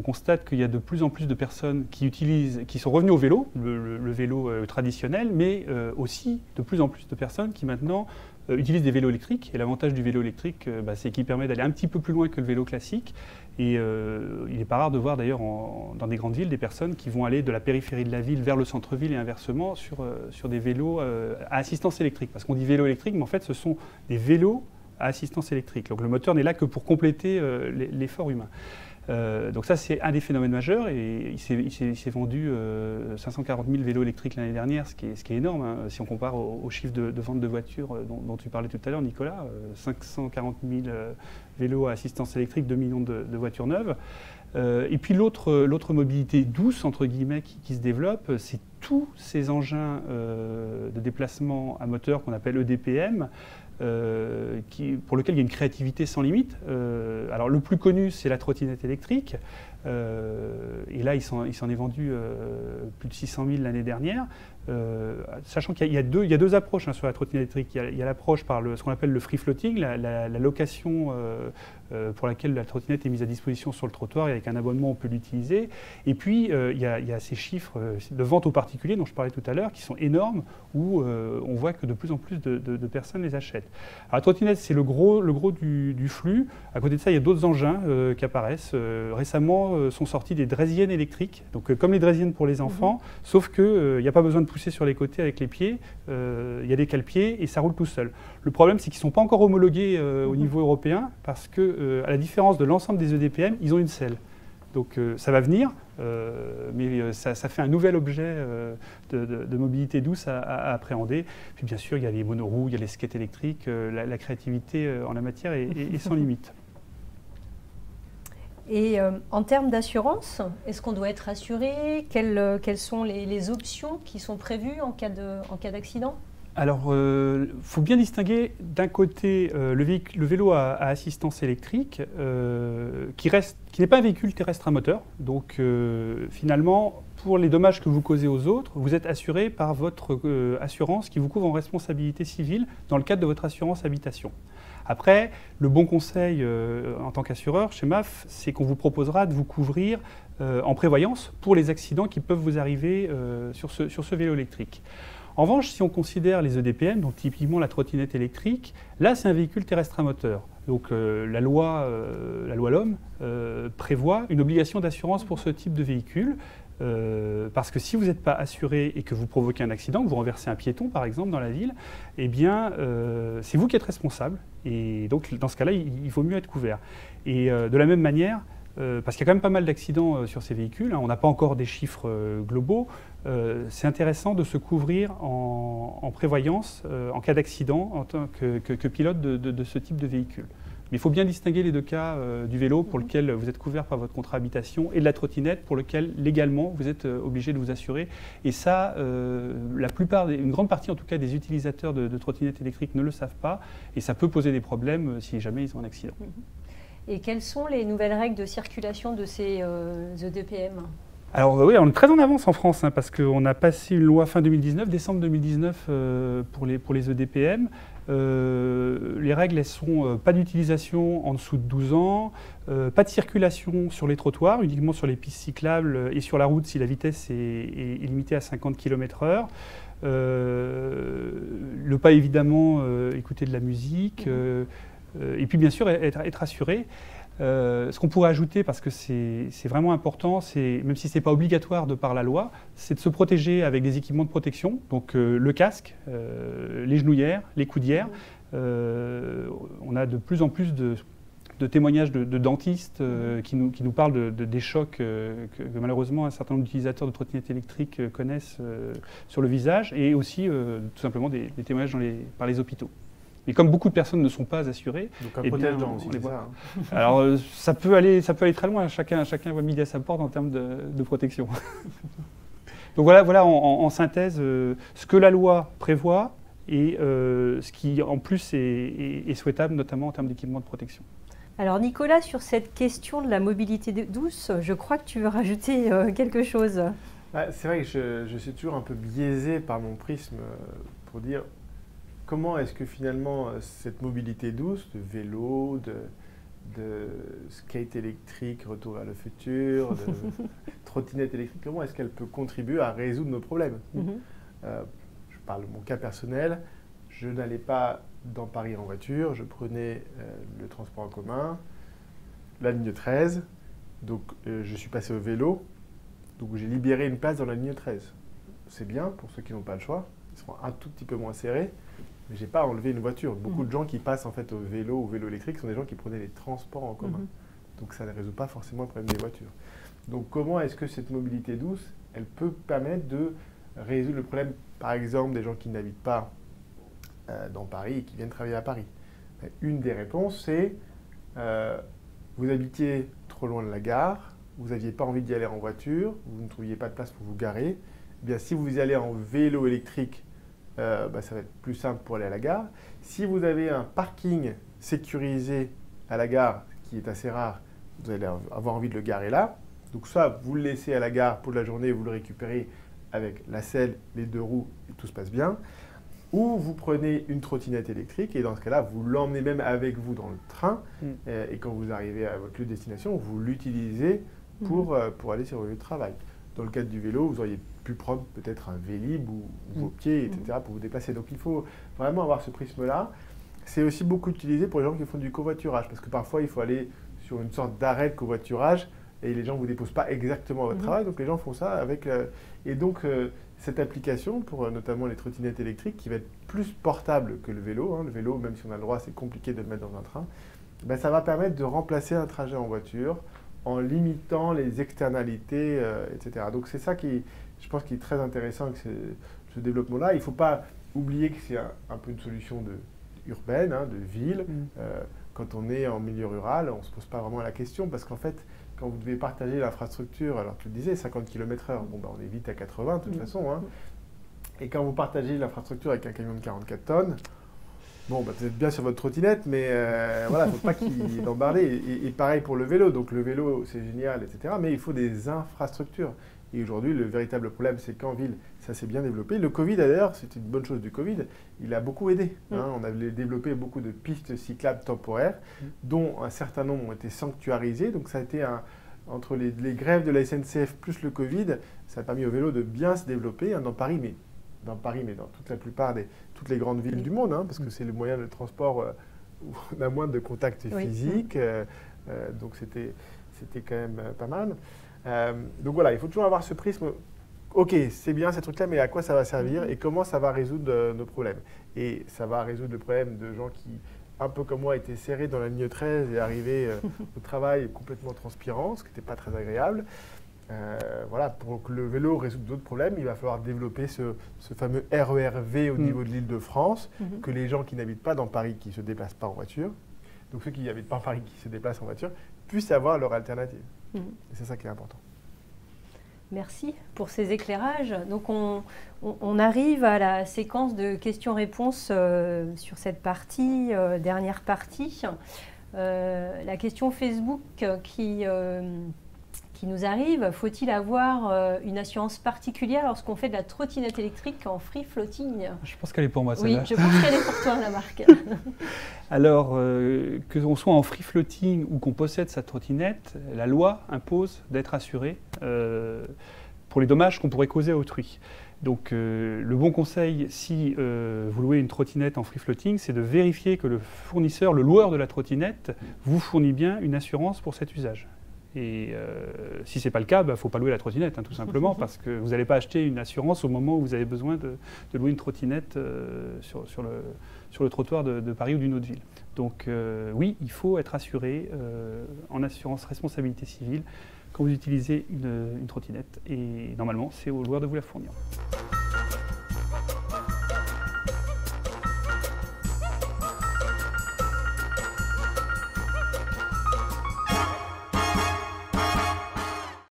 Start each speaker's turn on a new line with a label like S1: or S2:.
S1: constate qu'il y a de plus en plus de personnes qui sont revenues au vélo, le vélo traditionnel, mais aussi de plus en plus de personnes qui maintenant utilisent des vélos électriques. Et l'avantage du vélo électrique, c'est qu'il permet d'aller un petit peu plus loin que le vélo classique. Et il n'est pas rare de voir d'ailleurs dans des grandes villes des personnes qui vont aller de la périphérie de la ville vers le centre-ville et inversement sur des vélos à assistance électrique. Parce qu'on dit vélo électrique, mais en fait ce sont des vélos à assistance électrique. Donc le moteur n'est là que pour compléter l'effort humain. Donc ça, c'est un des phénomènes majeurs et il s'est vendu 540 000 vélos électriques l'année dernière, ce qui est énorme hein, si on compare aux chiffres de vente de voitures dont tu parlais tout à l'heure, Nicolas. 540 000 vélos à assistance électrique, 2 millions de voitures neuves. Et puis l'autre mobilité douce, entre guillemets, qui se développe, c'est tous ces engins de déplacement à moteur qu'on appelle EDPM, pour lequel il y a une créativité sans limite. Alors le plus connu, c'est la trottinette électrique. Et là, il s'en est vendu plus de 600 000 l'année dernière. Sachant qu'il y a deux approches hein, sur la trottinette électrique. Il y a l'approche par ce qu'on appelle le free floating, la location pour laquelle la trottinette est mise à disposition sur le trottoir et avec un abonnement on peut l'utiliser. Et puis il y a ces chiffres de vente aux particuliers dont je parlais tout à l'heure qui sont énormes où on voit que de plus en plus de personnes les achètent. Alors la trottinette c'est le gros du flux. À côté de ça il y a d'autres engins qui apparaissent. Récemment sont sortis des draisiennes électriques, donc comme les draisiennes pour les enfants, sauf qu'il n'y a pas besoin de pousser sur les côtés avec les pieds, il y a des cale-pieds et ça roule tout seul. Le problème c'est qu'ils ne sont pas encore homologués au niveau européen parce que à la différence de l'ensemble des EDPM, ils ont une selle. Donc ça va venir, mais ça fait un nouvel objet de mobilité douce à appréhender. Puis bien sûr, il y a les monoroues, il y a les skates électriques, la créativité en la matière est sans limite.
S2: Et en termes d'assurance, est-ce qu'on doit être assuré? Quelles sont les options qui sont prévues en cas d'accident?
S1: Alors, il faut bien distinguer d'un côté le vélo à assistance électrique, qui n'est pas un véhicule terrestre à moteur. Donc, finalement, pour les dommages que vous causez aux autres, vous êtes assuré par votre assurance qui vous couvre en responsabilité civile dans le cadre de votre assurance habitation. Après, le bon conseil en tant qu'assureur chez MAF, c'est qu'on vous proposera de vous couvrir en prévoyance pour les accidents qui peuvent vous arriver sur ce vélo électrique. En revanche, si on considère les EDPM, donc typiquement la trottinette électrique, là c'est un véhicule terrestre à moteur. Donc la loi LOM prévoit une obligation d'assurance pour ce type de véhicule. Parce que si vous n'êtes pas assuré et que vous provoquez un accident, que vous renversez un piéton par exemple dans la ville, eh bien c'est vous qui êtes responsable. Et donc dans ce cas-là, il vaut mieux être couvert. Et de la même manière, parce qu'il y a quand même pas mal d'accidents sur ces véhicules, hein, on n'a pas encore des chiffres globaux, c'est intéressant de se couvrir en prévoyance en cas d'accident en tant que pilote de ce type de véhicule. Mais il faut bien distinguer les deux cas du vélo pour lequel vous êtes couvert par votre contrat habitation et de la trottinette pour lequel légalement vous êtes obligé de vous assurer. Et ça, une grande partie en tout cas des utilisateurs de trottinettes électriques ne le savent pas et ça peut poser des problèmes si jamais ils ont un accident.
S2: Et quelles sont les nouvelles règles de circulation de ces EDPM ?
S1: Alors oui, on est très en avance en France hein, parce qu'on a passé une loi fin 2019, décembre 2019 pour les EDPM. Les règles, elles sont pas d'utilisation en dessous de 12 ans, pas de circulation sur les trottoirs, uniquement sur les pistes cyclables et sur la route si la vitesse est limitée à 50 km/h. Ne pas évidemment écouter de la musique et puis bien sûr être assuré. Ce qu'on pourrait ajouter, parce que c'est vraiment important, même si ce n'est pas obligatoire de par la loi, c'est de se protéger avec des équipements de protection, donc le casque, les genouillères, les coudières. On a de plus en plus de témoignages de dentistes qui nous parlent des chocs que malheureusement un certain nombre d'utilisateurs de trottinettes électriques connaissent sur le visage, et aussi tout simplement des témoignages par les hôpitaux. Mais comme beaucoup de personnes ne sont pas assurées,
S3: donc un protège-dents aussi, on les voit.
S1: Alors ça peut aller très loin. Chacun voit midi à sa porte en termes de protection. Donc voilà en synthèse ce que la loi prévoit et ce qui en plus est souhaitable, notamment en termes d'équipement de protection.
S2: Alors Nicolas, sur cette question de la mobilité douce, je crois que tu veux rajouter quelque chose.
S3: C'est vrai que je suis toujours un peu biaisé par mon prisme pour dire comment est-ce que finalement cette mobilité douce, de vélo, de skate électrique, retour vers le futur, de trottinette électrique, comment est-ce qu'elle peut contribuer à résoudre nos problèmes? Je parle de mon cas personnel, je n'allais pas dans Paris en voiture, je prenais le transport en commun, la ligne 13, donc je suis passé au vélo, donc j'ai libéré une place dans la ligne 13. C'est bien pour ceux qui n'ont pas le choix, ils seront un tout petit peu moins serrés, mais je n'ai pas enlevé une voiture. Beaucoup de gens qui passent en fait au vélo électrique sont des gens qui prenaient les transports en commun. Donc ça ne résout pas forcément le problème des voitures. Donc comment est-ce que cette mobilité douce, elle peut permettre de résoudre le problème, par exemple, des gens qui n'habitent pas dans Paris et qui viennent travailler à Paris? Une des réponses, c'est vous habitiez trop loin de la gare, vous n'aviez pas envie d'y aller en voiture, vous ne trouviez pas de place pour vous garer. Eh bien, si vous y allez en vélo électrique, ça va être plus simple pour aller à la gare. Si vous avez un parking sécurisé à la gare, qui est assez rare, vous allez avoir envie de le garer là. Donc soit vous le laissez à la gare pour la journée et vous le récupérez avec la selle, les 2 roues et tout se passe bien. Ou vous prenez une trottinette électrique et dans ce cas-là, vous l'emmenez même avec vous dans le train. Et quand vous arrivez à votre lieu de destination, vous l'utilisez pour aller sur votre lieu de travail. Dans le cadre du vélo, vous auriez pu prendre peut-être un Vélib ou vos pieds, etc. pour vous déplacer. Donc il faut vraiment avoir ce prisme-là. C'est aussi beaucoup utilisé pour les gens qui font du covoiturage, parce que parfois il faut aller sur une sorte d'arrêt de covoiturage et les gens ne vous déposent pas exactement à votre travail, donc les gens font ça avec... Et donc cette application, pour notamment les trottinettes électriques, qui va être plus portable que le vélo, le vélo, même si on a le droit, c'est compliqué de le mettre dans un train, ça va permettre de remplacer un trajet en voiture en limitant les externalités, etc. Donc c'est ça qui, je pense, qui est très intéressant avec ce développement-là. Il ne faut pas oublier que c'est un peu une solution urbaine, de ville. Quand on est en milieu rural, on ne se pose pas vraiment la question, parce qu'en fait, quand vous devez partager l'infrastructure, alors tu le disais, 50 km/h, on est vite à 80 de toute façon, et quand vous partagez l'infrastructure avec un camion de 44 tonnes, vous êtes bien sur votre trottinette, mais voilà, il ne faut pas qu'il embarque. Et pareil pour le vélo. Donc le vélo, c'est génial, etc. Mais il faut des infrastructures. Et aujourd'hui, le véritable problème, c'est qu'en ville, ça s'est bien développé. Le Covid, d'ailleurs, c'est une bonne chose du Covid. Il a beaucoup aidé. On a développé beaucoup de pistes cyclables temporaires, dont un certain nombre ont été sanctuarisées. Donc ça a été entre les grèves de la SNCF plus le Covid, ça a permis au vélo de bien se développer dans Paris, mais dans toute la plupart toutes les grandes villes du monde, parce que c'est le moyen de transport où on a moins de contacts physiques, donc c'était quand même pas mal. Donc voilà, il faut toujours avoir ce prisme, ok, c'est bien ces trucs-là, mais à quoi ça va servir et comment ça va résoudre nos problèmes? Et ça va résoudre le problème de gens qui, un peu comme moi, étaient serrés dans la ligne 13 et arrivaient au travail complètement transpirants, ce qui n'était pas très agréable. Voilà, pour que le vélo résolve d'autres problèmes, il va falloir développer ce fameux RER-V au niveau de l'Île-de-France, que les gens qui n'habitent pas dans Paris, qui ne se déplacent pas en voiture, donc ceux qui n'habitent pas en Paris, qui se déplacent en voiture, puissent avoir leur alternative. Et c'est ça qui est important.
S2: Merci pour ces éclairages. Donc on arrive à la séquence de questions-réponses sur cette partie, dernière partie. La question Facebook qui nous arrive, faut-il avoir une assurance particulière lorsqu'on fait de la trottinette électrique en free floating?
S1: Je pense qu'elle est pour moi, celle-là.
S2: Oui, je pense qu'elle est pour toi, la marque.
S1: Alors, que l'on soit en free floating ou qu'on possède sa trottinette, la loi impose d'être assuré pour les dommages qu'on pourrait causer à autrui. Donc, le bon conseil, si vous louez une trottinette en free floating, c'est de vérifier que le fournisseur, le loueur de la trottinette, vous fournit bien une assurance pour cet usage. Et si ce n'est pas le cas, il ne faut pas louer la trottinette, tout simplement, parce que vous n'allez pas acheter une assurance au moment où vous avez besoin de louer une trottinette sur le trottoir de Paris ou d'une autre ville. Donc oui, il faut être assuré en assurance responsabilité civile quand vous utilisez une trottinette. Et normalement, c'est au loueur de vous la fournir.